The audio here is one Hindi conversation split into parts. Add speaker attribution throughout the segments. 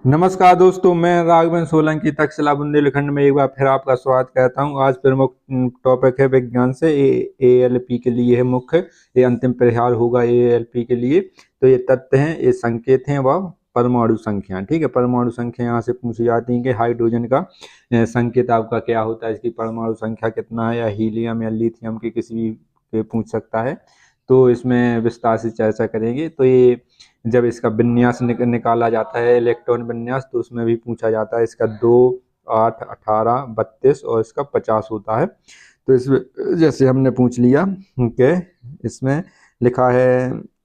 Speaker 1: नमस्कार दोस्तों, मैं राघवन सोलंकी तक्षशिला बुंदेलखंड में एक बार फिर आपका स्वागत करता हूं। आज प्रमुख टॉपिक है विज्ञान से एएलपी के लिए है मुख्य। ये अंतिम प्रहार होगा एएलपी के लिए। तो ये तथ्य हैं, ये संकेत हैं व परमाणु संख्या। ठीक है, परमाणु संख्या यहाँ से पूछी जाती है कि हाइड्रोजन का संकेत आपका क्या होता है, इसकी परमाणु संख्या कितना है, या हीलियम या लिथियम की किसी भी पे पूछ सकता है। तो इसमें विस्तार से चर्चा करेंगे। तो ये जब इसका विन्यास निकाला जाता है, इलेक्ट्रॉन विन्यास, तो उसमें भी पूछा जाता है। इसका 2, 8, 18, 32 और इसका 50 होता है। तो इसमें जैसे हमने पूछ लिया कि इसमें लिखा है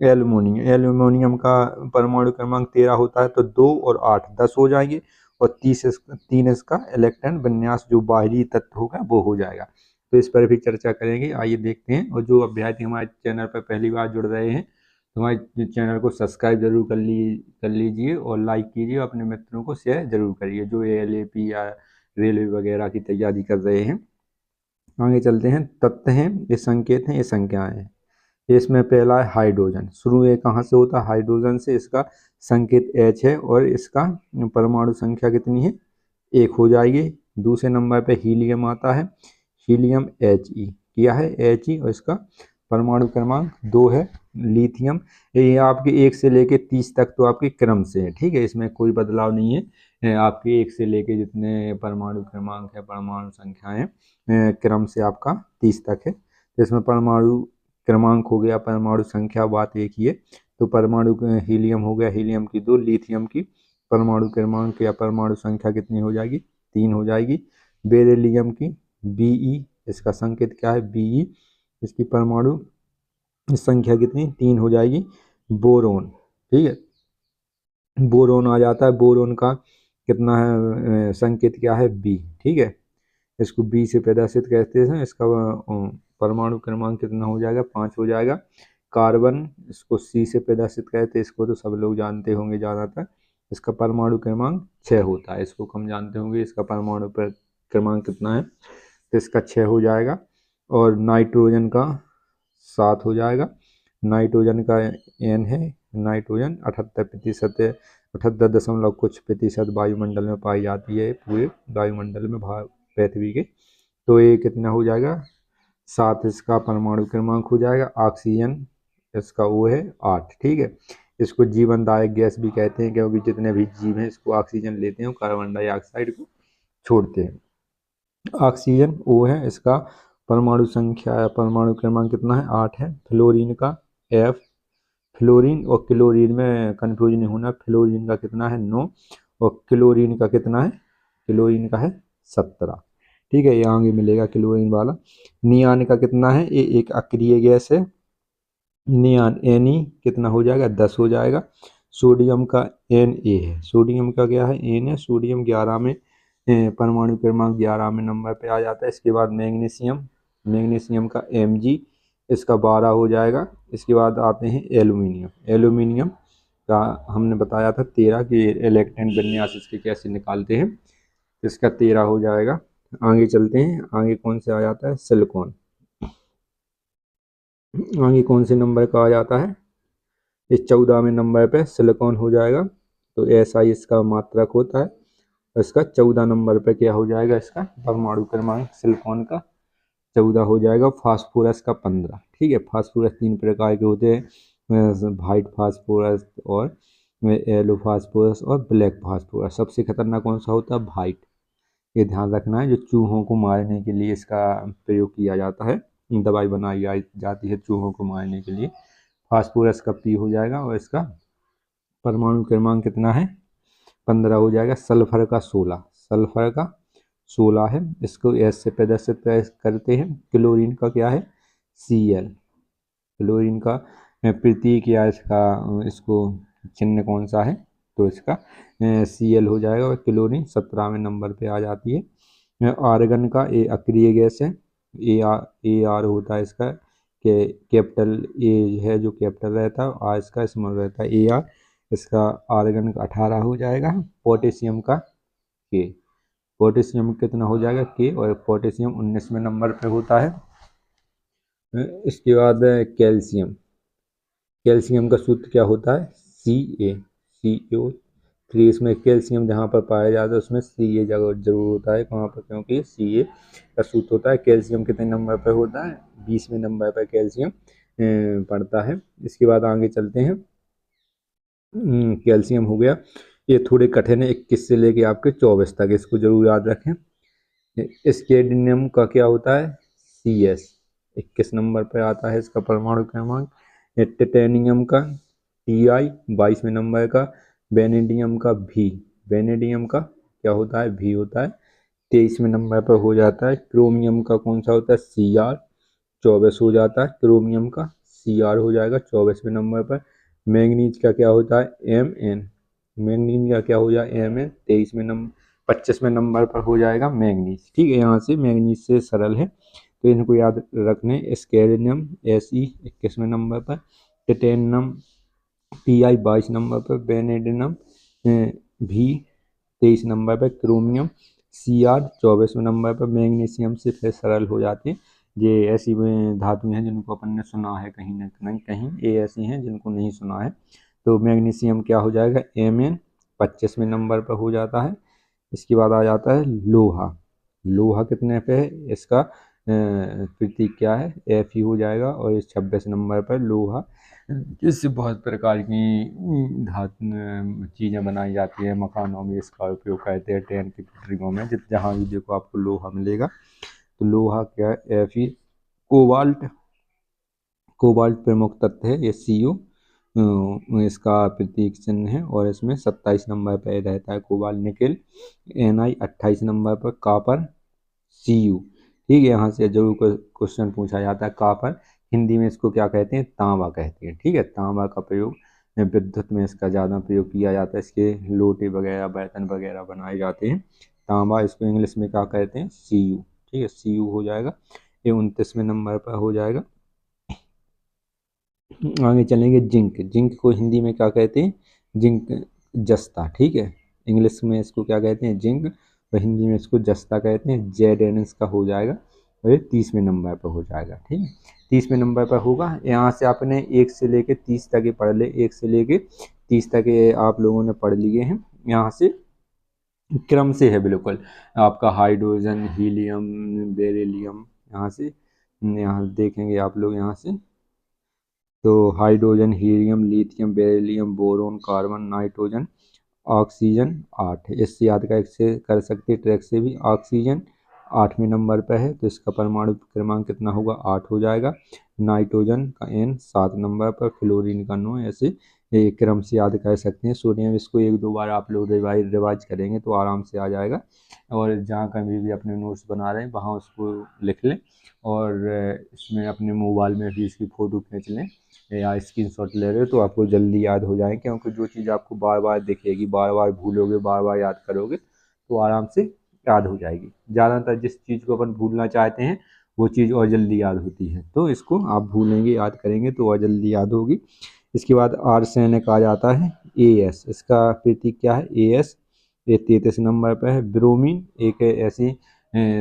Speaker 1: एल्यूमिनियम, एल्यूमिनियम का परमाणु क्रमांक 13 होता है। तो 2 और 8 10 हो जाएंगे, और 3 इसका इलेक्ट्रॉन विन्यास जो बाहरी तत्व होगा वो हो जाएगा। तो इस पर भी चर्चा करेंगे। आइए देखते हैं। और जो अभ्यर्थी हमारे चैनल पर पहली बार जुड़ रहे हैं, हमारे चैनल को सब्सक्राइब जरूर कर लीजिए और लाइक कीजिए, अपने मित्रों को शेयर जरूर करिए जो एएलपी या रेलवे वगैरह की तैयारी कर रहे हैं। आगे चलते हैं। तथ्य हैं, ये संकेत हैं, ये संख्याएं हैं। इसमें पहला है हाइड्रोजन। शुरू ये कहाँ से होता है? हाइड्रोजन से। इसका संकेत H है और इसका परमाणु संख्या कितनी है? 1 हो जाएगी। दूसरे नंबर पे हीलियम आता है, हीलियम He किया है He, और इसका परमाणु क्रमांक 2 है। लिथियम, ये आपके 1 से लेके 30 तक तो आपके क्रम से है। ठीक है, इसमें कोई बदलाव नहीं है। आपके 1 से लेके जितने परमाणु क्रमांक है, परमाणु संख्याएं क्रम से आपका 30 तक है। तो इसमें परमाणु क्रमांक हो गया, परमाणु संख्या बात एक ही है। तो परमाणु हीलियम हो गया, हीलियम की 2, लिथियम की परमाणु क्रमांक या परमाणु संख्या कितनी हो जाएगी? 3 हो जाएगी। बेरिलियम की Be, इसका संकेत क्या है? Be, इसकी परमाणु संख्या कितनी? 3 हो जाएगी। बोरोन, ठीक है, बोरोन आ जाता है। बोरोन का कितना है? संकेत क्या है? B। ठीक है, इसको B से प्रदर्शित करते हैं। इसका परमाणु क्रमांक कितना हो जाएगा? 5 हो जाएगा। कार्बन, इसको C से प्रदर्शित करते हैं। इसको तो सब लोग जानते होंगे ज़्यादातर। इसका परमाणु क्रमांक 6 होता है। इसको कम जानते होंगे, इसका परमाणु क्रमांक कितना है? तो इसका 6 हो जाएगा। और नाइट्रोजन का 7 हो जाएगा। नाइट्रोजन का N है। नाइट्रोजन 78% 78 कुछ प्रतिशत वायुमंडल में पाई जाती है, पूरे वायुमंडल में पृथ्वी के। तो ये कितना हो जाएगा? 7 इसका परमाणु क्रमांक हो जाएगा। ऑक्सीजन, इसका वो है 8। ठीक है, इसको जीवनदायक गैस भी कहते हैं, क्योंकि जितने भी जीव हैं इसको ऑक्सीजन लेते हैं, कार्बन डाइऑक्साइड को छोड़ते हैं। ऑक्सीजन वो है, इसका परमाणु संख्या या परमाणु क्रमांक कितना है? 8 है। फ्लोरीन का F, फ्लोरीन और क्लोरीन में कंफ्यूज नहीं होना। फ्लोरीन का कितना है? 9। और क्लोरीन का कितना है? क्लोरीन का है 17। ठीक है, ये आगे मिलेगा क्लोरीन वाला। नियान का कितना है? ये एक अक्रिय गैस है। नियान Ne कितना हो जाएगा? 10 हो जाएगा। सोडियम का Na है। सोडियम का क्या है? N है। सोडियम 11 में परमाणु क्रमांक 11 में नंबर पे आ जाता है। इसके बाद मैग्नीशियम, मैग्नीशियम का Mg, इसका 12 हो जाएगा। इसके बाद आते हैं एल्यूमिनियम। एल्यूमिनियम का हमने बताया था 13 कि इलेक्ट्रॉन विन्यास इसके कैसे निकालते हैं। इसका 13 हो जाएगा। आगे चलते हैं। आगे कौन से आ जाता है? सिलिकॉन। आगे कौन से नंबर का आ जाता है? इस 14 में नंबर पे सिलिकॉन हो जाएगा। तो ऐसा ही इसका मात्रक होता है। इसका 14 नंबर पे क्या हो जाएगा? इसका परमाणु क्रमांक सिलिकॉन का 14 हो जाएगा। फास्फोरस का 15। ठीक है, फास्फोरस 3 प्रकार के होते हैं, वाइट फास्फोरस और येलो फास्फोरस और ब्लैक फास्फोरस। सबसे खतरनाक कौन सा होता है? वाइट। ये ध्यान रखना है, जो चूहों को मारने के लिए इसका प्रयोग किया जाता है, दवाई बनाई जाती है चूहों को मारने के लिए। फास्फोरस का P हो जाएगा, और इसका परमाणु क्रमांक कितना है? 15 हो जाएगा। सल्फर का 16, सल्फर का 16 है। इसको S से प्रदर्शित करते हैं। क्लोरीन का क्या है? Cl। क्लोरीन का प्रतीक या इसका इसको चिन्ह कौन सा है? तो इसका Cl हो जाएगा। और क्लोरीन 17 में नंबर पे आ जाती है। आर्गन का A अक्रिय गैस है। AR होता है इसका, कैपिटल A है जो कैपिटल रहता है, R इसका स्मॉल रहता है, AR। इसका आर्गन का 18 हो जाएगा। पोटेशियम का K, पोटेशियम कितना हो जाएगा? K। और पोटेशियम 19वें नंबर पे होता है। इसके बाद कैल्शियम। कैल्शियम का सूत्र क्या होता है? Ca, CO फिर इसमें कैल्शियम जहाँ पर पाया जाता है उसमें सी ए जरूर होता है, कहाँ पर, क्योंकि सी ए का सूत्र होता है। कैल्शियम कितने नंबर पर होता है, 20वें नंबर पर कैल्शियम पड़ता है। इसके बाद आगे चलते हैं। कैल्शियम हो गया, ये थोड़े कठिन है, 21 से लेके आपके 24 तक, इसको जरूर याद रखें। स्केडिनियम का क्या होता है, सी एस, 21 नंबर पर आता है इसका परमाणु क्रमांक। टिटेनियम का टी आई, 22वें नंबर का। वेनेडियम का भी, वेनेडियम का क्या होता है, भी होता है, 23वें नंबर पर हो जाता है। क्रोमियम का कौन सा होता है, सी आर, 24 हो जाता है क्रोमियम का, सी आर हो जाएगा 24वें नंबर पर। मैंगनीज का क्या होता है, एम एन, मैंगनीज का क्या हो जाएगा, एम एन, 23वें नंबर 25वें नंबर पर हो जाएगा मैंगनीज। ठीक है, यहाँ से मैंगनीज से सरल है तो इनको याद रखने। स्केरियम एस ई 21वें नंबर पर। टिटेनियम टी आई 22 नंबर पर। वेनेडियम भी 23 नंबर पर। क्रोमियम सी आर 24वें नंबर पर। मैग्नीशियम से फिर सरल हो जाते हैं। ये ऐसी धातु हैं जिनको अपन ने सुना है कहीं ना कहीं, कहीं ये ऐसी हैं जिनको नहीं सुना है। तो मैग्नीशियम क्या हो जाएगा, एम एन, 25वें नंबर पर हो जाता है। इसके बाद आ जाता है लोहा। लोहा कितने पे है, इसका प्रतीक क्या है, एफ ही हो जाएगा, और इस 26 नंबर पर लोहा। इससे बहुत प्रकार की धातु चीज़ें बनाई जाती है, मकानों में इसका उपयोग करते हैं, ट्रेन की पटरियों में, जहाँ भी देखो आपको लोहा मिलेगा। तो लोहा क्या है, एफ ही। कोबाल्ट, कोबाल्ट प्रमुख तत्व है, ये सी यू इसका प्रतीक चिन्ह है, और इसमें 27 नंबर पर रहता है कोबाल्ट। निकेल एन आई 28 नंबर पर। कापर सी यू, ठीक है, यहाँ से जरूर क्वेश्चन पूछा जाता है। कापर हिंदी में इसको क्या कहते हैं, तांबा कहते हैं। ठीक है, तांबा का प्रयोग विद्युत में इसका ज़्यादा प्रयोग किया जाता है, इसके लोटे वगैरह बर्तन वगैरह बनाए जाते हैं। तांबा, इसको इंग्लिश में क्या कहते हैं, सी यू। ठीक है, सी यू हो जाएगा, ये 29वें नंबर पर हो जाएगा। आगे चलेंगे। जिंक, जिंक को हिंदी में क्या कहते हैं, जिंक जस्ता। ठीक है, इंग्लिश में इसको क्या कहते हैं, जिंक, और हिंदी में इसको जस्ता कहते हैं। जेड एन एस का हो जाएगा, और ये 30वें नंबर पर हो जाएगा। ठीक है, 30वें नंबर पर होगा। यहाँ से आपने 1 से लेके 30 तक ये पढ़ ले, 1 से लेके 30 तक ये आप लोगों ने पढ़ लिए हैं। यहाँ से क्रम से है बिल्कुल आपका, हाइड्रोजन, हीलियम, बेरिलियम, यहाँ से यहाँ देखेंगे आप लोग। यहाँ से तो hydrogen, helium, lithium, beryllium, boron, carbon, nitrogen, oxygen 8। इससे याद कैसे कर सकते हैं, ट्रैक से भी। ऑक्सीजन 8वें नंबर पर है, तो इसका परमाणु क्रमांक कितना होगा, 8 हो जाएगा। नाइट्रोजन का एन 7 नंबर पर। फ्लोरीन का 9। ऐसे एक क्रम से याद कर सकते हैं। सोडियम, इसको 1-2 बार आप लोग रिवाइज करेंगे तो आराम से आ जाएगा, और जहाँ कभी भी अपने नोट्स बना रहे हैं वहाँ उसको लिख लें, और इसमें अपने मोबाइल में भी इसकी फ़ोटो खींच लें या स्क्रीनशॉट ले रहे हो तो आपको जल्दी याद हो जाए, क्योंकि जो चीज़ आपको बार बार दिखेगी, बार बार भूलोगे, बार बार याद करोगे तो आराम से याद हो जाएगी। ज़्यादातर जिस चीज़ को अपन भूलना चाहते हैं वो चीज़ और जल्दी याद होती है, तो इसको आप भूलेंगे, याद करेंगे तो और जल्दी याद होगी। इसके बाद आर्सेनिक आ जाता है, ए एस, इसका प्रतीक क्या है, ए एस, ये 33 नंबर पर है। ब्रोमीन एक ऐसी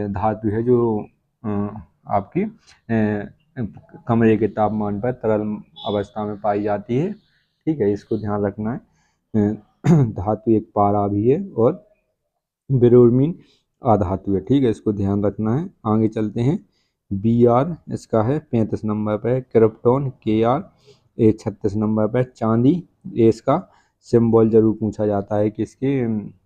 Speaker 1: धातु है जो आपकी कमरे के तापमान पर तरल अवस्था में पाई जाती है। ठीक है, इसको ध्यान रखना है। धातु एक पारा भी है, और ब्रोमीन अधातु है। ठीक है, इसको ध्यान रखना है। आगे चलते हैं। बी आर इसका है 35 नंबर पर। क्रिप्टॉन के आर, ये 36 नंबर पर। चांदी, ये इसका सिंबल जरूर पूछा जाता है कि इसके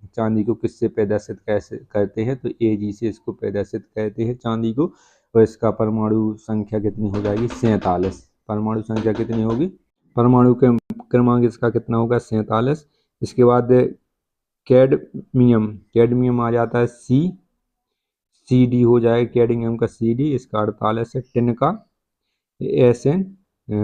Speaker 1: चांदी को किससे प्रदर्शित कैसे करते हैं, तो ए जी से इसको प्रदर्शित करते हैं चांदी को। और इसका परमाणु संख्या कितनी हो जाएगी, 47। परमाणु संख्या कितनी होगी, परमाणु क्रमांक इसका कितना होगा, 47। इसके बाद कैडमियम, कैडमियम आ जाता है सी डी हो जाएगा, कैडमियम का सी डी, इसका 48 है। टिन का एस एन,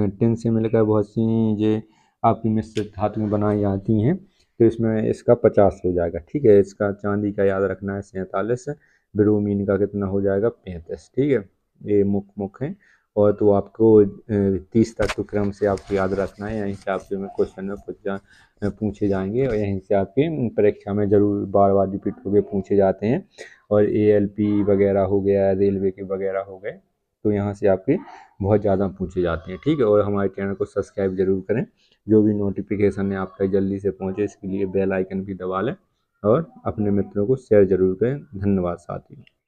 Speaker 1: टिन से मिलकर बहुत सी ये आपकी मिश्रित धातुएं बनाई जाती हैं, तो इसमें इसका 50 हो जाएगा। ठीक है, इसका चांदी का याद रखना है 47, ब्रोमीन का कितना हो जाएगा, 35। ठीक है, ये मुख्य है। और तो आपको 30 तक तो क्रम से आपको याद रखना है, यहीं से आपके में क्वेश्चन में पूछे जाएंगे, और यहीं से आपकी परीक्षा में जरूर बार बार रिपीट होकर पूछे जाते हैं। और ALP वगैरह हो गया, रेलवे के वगैरह हो गए, तो यहाँ से आपके बहुत ज़्यादा पूछे जाते हैं। ठीक है, और हमारे चैनल को सब्सक्राइब जरूर करें। जो भी नोटिफिकेशन है आप तक जल्दी से पहुँचे, इसके लिए बेल आइकन भी दबा लें और अपने मित्रों को शेयर जरूर करें। धन्यवाद साथियों।